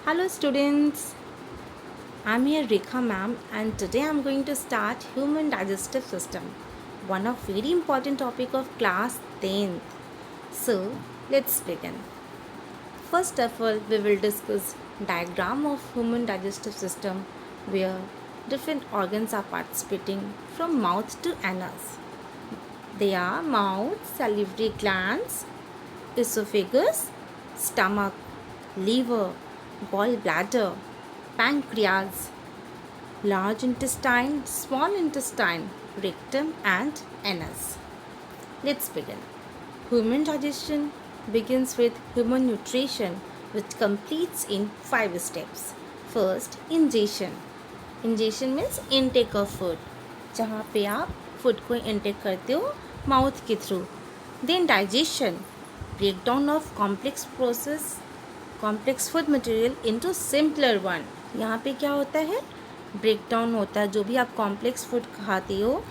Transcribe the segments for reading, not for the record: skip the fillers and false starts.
Hello students, I'm here Rekha ma'am and today I'm going to start human digestive system, one of very important topic of class 10th. So let's begin. First of all, we will discuss diagram of human digestive system where different organs are participating from mouth to anus. They are mouth, salivary glands, esophagus, stomach, liver, gallbladder, pancreas, large intestine, small intestine, rectum, and anus. Let's begin. Human digestion begins with human nutrition, which completes in 5 steps. First, ingestion. Ingestion means intake of food, जहाँ पे आप food को intake करते हो mouth के through. Then digestion, breakdown of complex food material into simpler one. यहाँ पे क्या होता है, ब्रेकडाउन होता है. जो भी आप कॉम्प्लेक्स फूड खाते हो,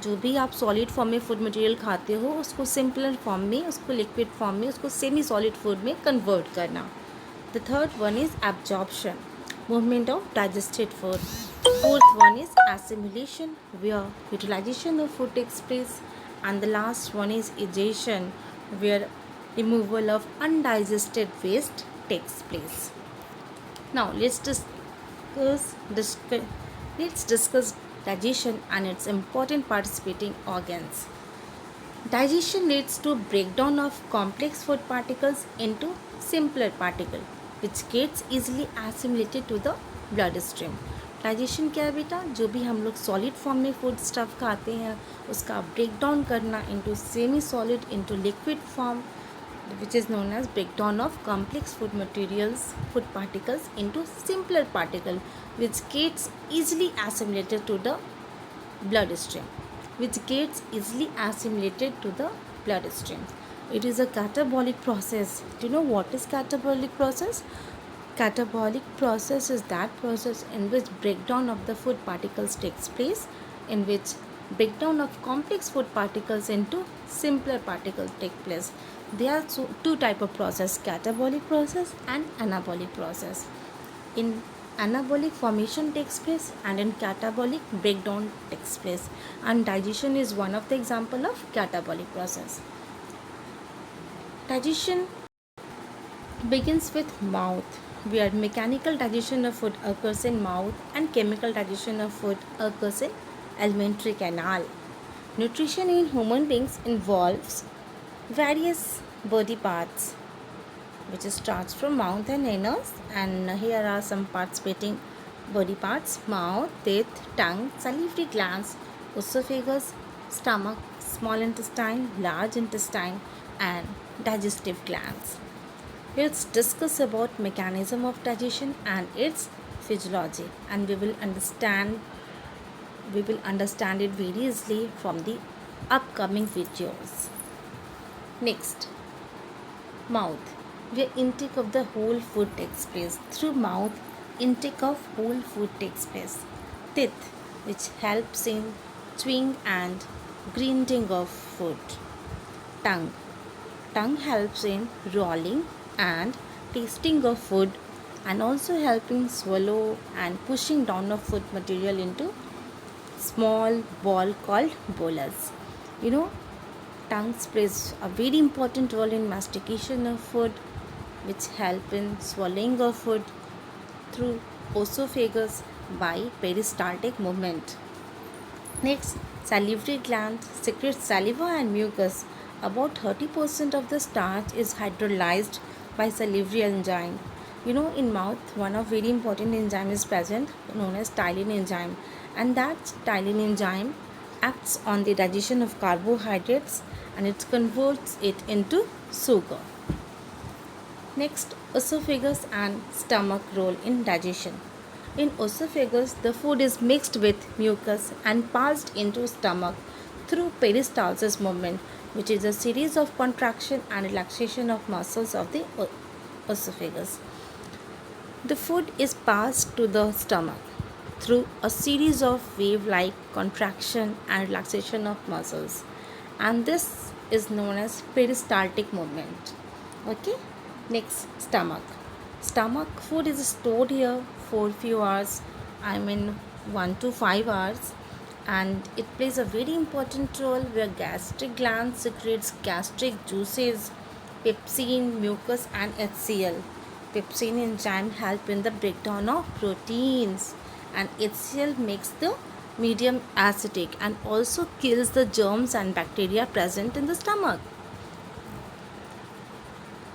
जो भी आप सॉलिड फॉर्म में फूड मटेरियल खाते हो, उसको सिंपलर फॉर्म में, उसको लिक्विड फॉर्म में, उसको सेमी सॉलिड फूड में कन्वर्ट करना. The third one is absorption, movement of digested food. Fourth one is assimilation, where utilization of food takes place. And the last one is egestion, where removal of undigested waste takes place. Now let's discuss digestion and its important participating organs. Digestion leads to breakdown of complex food particles into simpler particle, which gets easily assimilated to the blood stream. Digestion क्या है बेटा, जो भी हम लोग solid form में food stuff खाते हैं उसका ब्रेकडाउन करना into semi solid into liquid form, which is known as breakdown of complex food materials, food particles into simpler particle, which gets easily assimilated to the bloodstream. It is a catabolic process. Do you know what is catabolic process? Catabolic process is that process in which breakdown of the food particles takes place, in which breakdown of complex food particles into simpler particles take place. There are two type of process: catabolic process and anabolic process. In anabolic formation takes place and in catabolic breakdown takes place, and digestion is one of the example of catabolic process. Digestion begins with mouth, where mechanical digestion of food occurs in mouth and chemical digestion of food occurs in alimentary canal. Nutrition in human beings involves various body parts, which starts from mouth and anus, and here are some participating body parts: mouth, teeth, tongue, salivary glands, esophagus, stomach, small intestine, large intestine, and digestive glands. Let's discuss about mechanism of digestion and its physiology, and we will understand it very easily from the upcoming videos. Next, mouth, where intake of the whole food takes place. Through mouth, intake of whole food takes place. Teeth, which helps in chewing and grinding of food. Tongue helps in rolling and tasting of food, and also helping swallow and pushing down of food material into small ball called bolus. You know, tongue plays a very important role in mastication of food, which help in swallowing of food through esophagus by peristaltic movement. Next, salivary gland secretes saliva and mucus. About 30% of the starch is hydrolyzed by salivary enzyme. You know, in mouth, one of very important enzyme is present known as ptyalin enzyme, and that ptyalin enzyme acts on the digestion of carbohydrates and it converts it into sugar. Next, esophagus and stomach role in digestion. In esophagus, the food is mixed with mucus and passed into stomach through peristalsis movement, which is a series of contraction and relaxation of muscles of the esophagus. The food is passed to the stomach through a series of wave-like contraction and relaxation of muscles, and this is known as peristaltic movement. Okay, next, stomach. Stomach food is stored here for few hours, I mean 1 to 5 hours, and it plays a very important role where gastric gland secretes gastric juices, pepsin, mucus and HCl. Pepsin enzyme help in the breakdown of proteins, and HCl makes the medium acidic and also kills the germs and bacteria present in the stomach.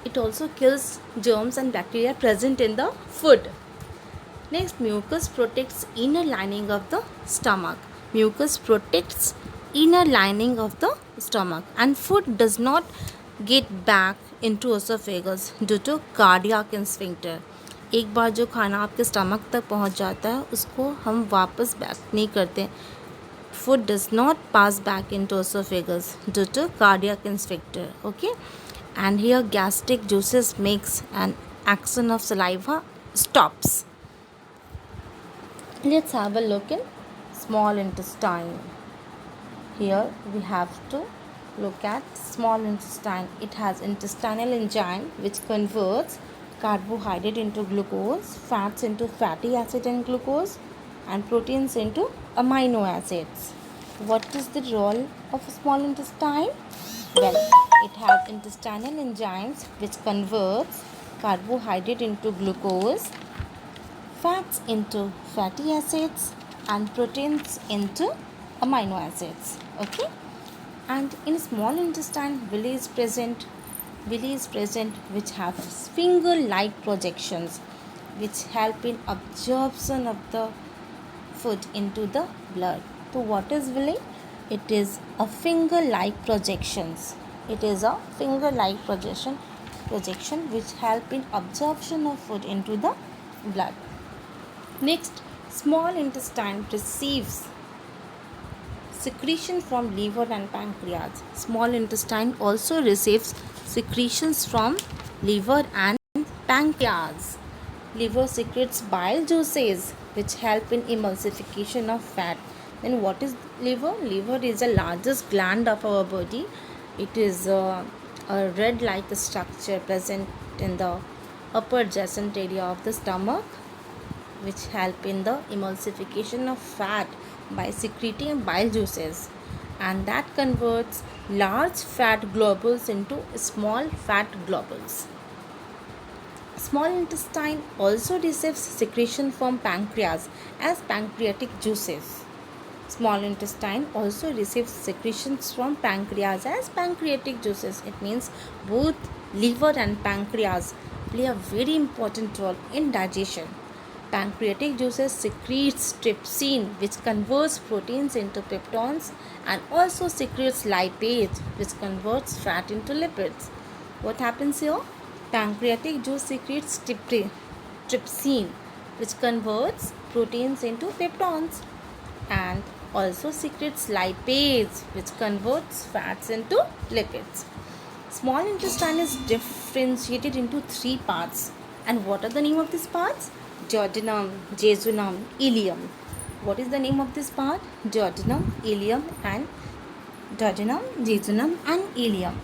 It also kills germs and bacteria present in the food. Next, mucus protects inner lining of the stomach. Mucus protects inner lining of the stomach, and food does not get back into esophagus due to cardiac sphincter. एक बार जो खाना आपके stomach तक पहुंच जाता है उसको हम वापस बैक नहीं करते. Food does not pass back into esophagus due to cardiac sphincter. Okay, and here gastric juices makes an action of saliva stops. Let's have a look in small intestine. Here we have to look at small intestine. It has intestinal enzyme which converts carbohydrate into glucose, fats into fatty acid and glucose, and proteins into amino acids. What is the role of small intestine? Well, it has intestinal enzymes which converts carbohydrate into glucose, fats into fatty acids and proteins into amino acids. Okay, and in small intestine villi is present which have finger like projections which help in absorption of the food into the blood. So what is villi? It is a finger like projections. It is a finger like projection which help in absorption of food into the blood. Next, small intestine receives secretion from liver and pancreas. Small intestine also receives secretions from liver and pancreas. Liver secretes bile juices which help in emulsification of fat. Then what is liver? Liver is the largest gland of our body. It is a red like structure present in the upper adjacent area of the stomach, which help in the emulsification of fat by secreting bile juices, and that converts large fat globules into small fat globules. Small intestine also receives secretion from pancreas as pancreatic juices. Small intestine also receives secretions from pancreas as pancreatic juices. It means both liver and pancreas play a very important role in digestion. Pancreatic juices secretes trypsin which converts proteins into peptones and also secretes lipase which converts fat into lipids. What happens here? Pancreatic juice secretes trypsin which converts proteins into peptones and also secretes lipase which converts fats into lipids. Small intestine is differentiated into 3 parts. And what are the name of these parts? Duodenum, jejunum, ileum. What is the name of this part? Duodenum, ileum and duodenum, jejunum and ileum.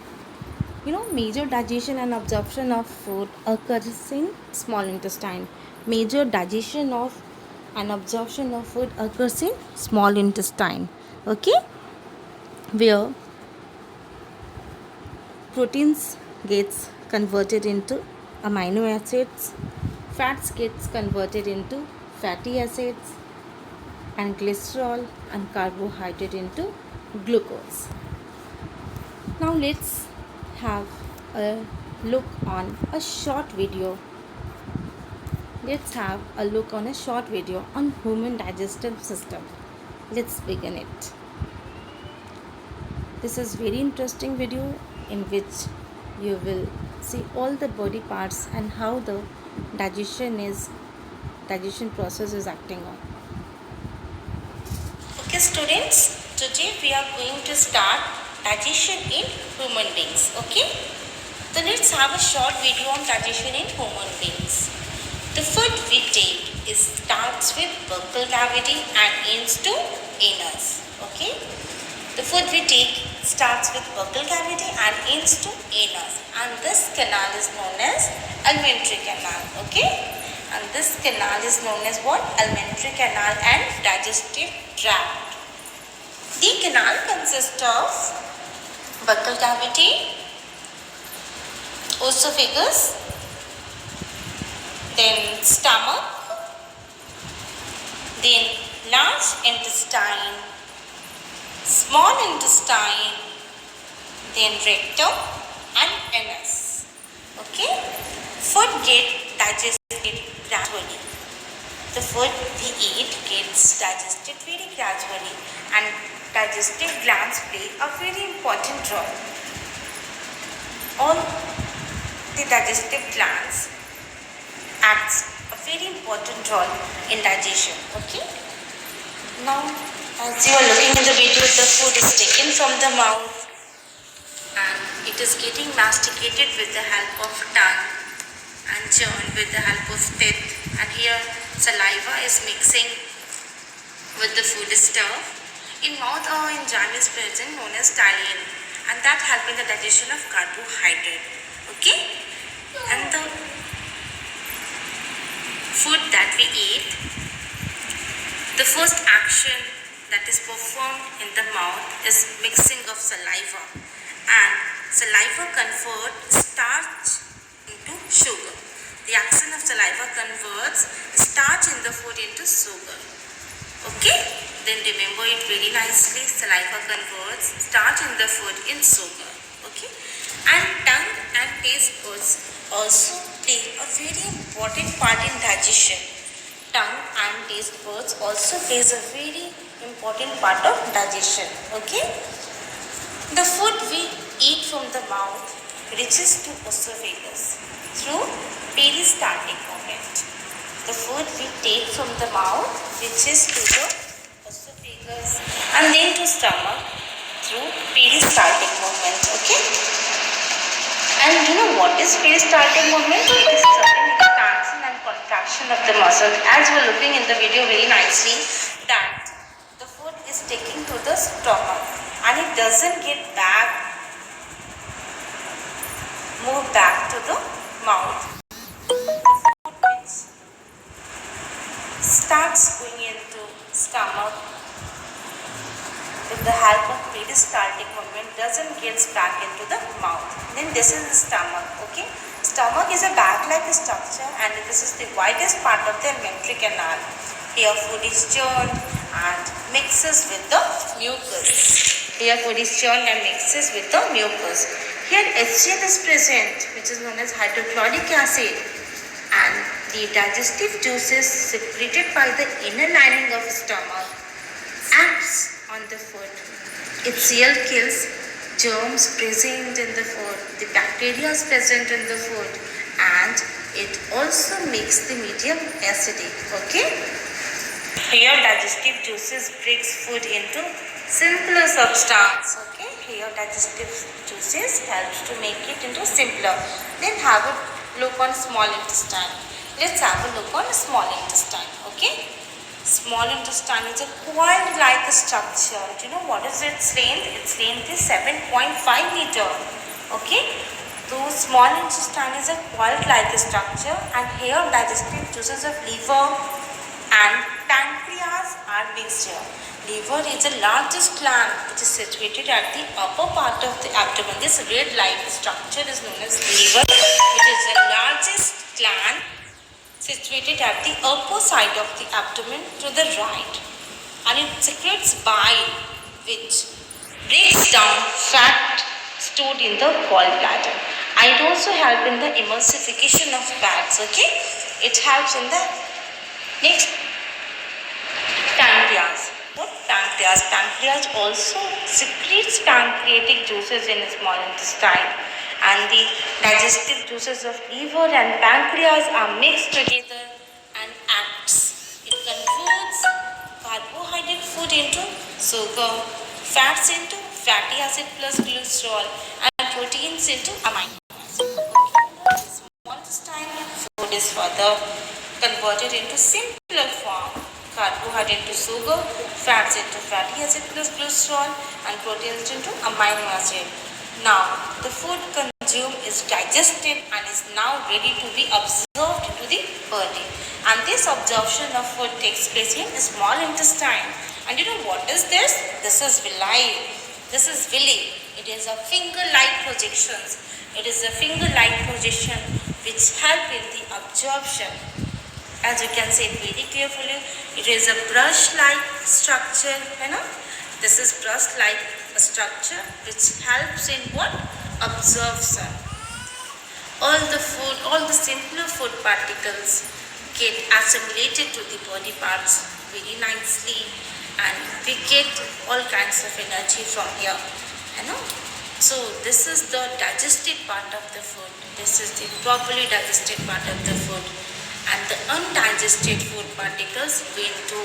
Major digestion and absorption of food occurs in small intestine. Major digestion of and absorption of food occurs in small intestine. Okay, where proteins gets converted into amino acids, fats gets converted into fatty acids, and cholesterol and carbohydrate into glucose. Now let's have a look on a short video. Let's have a look on a short video on human digestive system. Let's begin it. This is very interesting video in which you will see all the body parts and how the digestion process is acting on. Okay students, today we are going to start digestion in human beings. Okay, so let's have a short video on digestion in human beings. The food we take starts with buccal cavity and ends to anus. Okay, the food we take starts with buccal cavity and ends to anus, and this canal is known as alimentary canal. Okay, and this canal is known as what? Alimentary canal and digestive tract. The canal consists of buccal cavity, esophagus, then stomach, then large intestine, small intestine, then rectum and anus. Okay, food gets digested gradually. The food we eat gets digested very gradually, and digestive glands play a very important role. All the digestive glands acts a very important role in digestion. Okay, now as you are looking in the video, the food is taken from the mouth and it is getting masticated with the help of tongue and churned with the help of teeth, and here saliva is mixing with the food stuff. In mouth or enzyme is present known as ptyalin, and that helps in the digestion of carbohydrate. Okay, and the food that we eat, the first action that is performed in the mouth is mixing of saliva, and saliva converts starch into sugar. The action of saliva converts starch in the food into sugar. Okay, then remember it very nicely. Saliva converts starch in the food in sugar. Okay, and tongue and taste buds also play a very important part in digestion. Tongue and taste buds also plays a very important part of digestion. Okay, the food we eat from the mouth reaches to esophagus through peristaltic movement. The food we take from the mouth reaches to the esophagus and then to stomach through peristaltic movement. Okay, and you know what is peristaltic movement? It is certain expansion and contraction of the muscle, as we are looking in the video very nicely, that the food is taken to the stomach and it doesn't get move back to the mouth. Food which starts going into stomach with the help of peristaltic movement doesn't get back into the mouth. Then this is the stomach. Okay, stomach is a bag-like structure and this is the widest part of the alimentary canal. Here food is churned and mixes with the mucus. Here food is churned and mixes with the mucus. Here HCl is present, which is known as hydrochloric acid, and the digestive juices secreted by the inner lining of stomach acts on the food. HCl kills germs present in the food, the bacteria is present in the food, and it also makes the medium acidic. Okay, here digestive juices breaks food into simpler substance. Okay, here digestive juices helps to make it into simpler. Then have a look on small intestine. Let's have a look on small intestine. Okay, small intestine is a coiled-like structure. Do you know what is its length? Its length is 7.5 meter. Okay, so small intestine is a coiled-like structure, and here digestive juices of liver and pancreas are mixed here. Liver is the largest gland which is situated at the upper part of the abdomen. This red-like structure is known as liver, which is the largest gland situated at the upper side of the abdomen to the right, and it secretes bile which breaks down fat stored in the gallbladder, and it also helps in the emulsification of fats. Okay, it helps in the next pancreas. What pancreas? Pancreas also secretes pancreatic juices in the small intestine, and the digestive juices of liver and pancreas are mixed together and acts. It converts carbohydrate food into sugar, fats into fatty acid plus cholesterol, and proteins into amino acid. Okay. Small intestine food is further converted into simpler form, carbohydrate to sugar, fats into fatty acid plus cholesterol, and proteins into amino acid. Now, the food consumed is digested and is now ready to be absorbed into the body. And this absorption of food takes place in the small intestine. And you know what is this? This is villi. This is villi. It is a finger-like projections. It is a finger-like projection which help in the absorption. As you can see very carefully, it is a brush-like structure, you know. This is brush-like structure which helps in what? Absorption. All the simpler food particles get assimilated to the body parts very nicely, and we get all kinds of energy from here, you know. So this is the digested part of the food. This is the properly digested part of the food, and the undigested food particles go into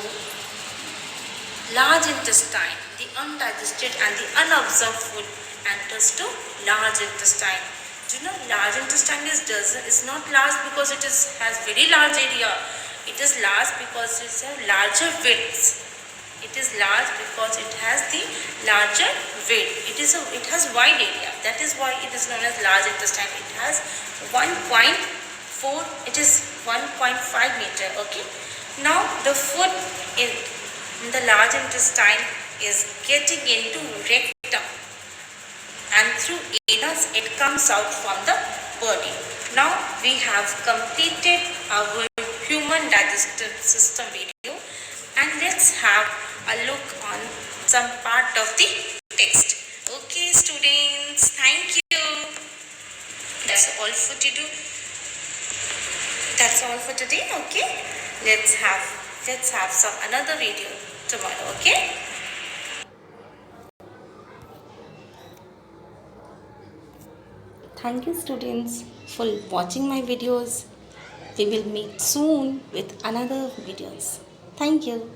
large intestine. The undigested and the unabsorbed food enters to large intestine. Do you know large intestine is not large because has very large area. It is large because it's a larger width. It is large because it has the larger width. It has wide area. That is why it is known as large intestine. It has 1.4. It is 1.5 meter. Okay. Now the food in the large intestine is getting into rectum, and through anus it comes out from the body. Now we have completed our human digestive system video, and let's have a look on some part of the text. Okay students, thank you. That's all for today. That's all for today. Okay, let's have some another video tomorrow. Okay. Thank you students for watching my videos. We will meet soon with another videos. Thank you.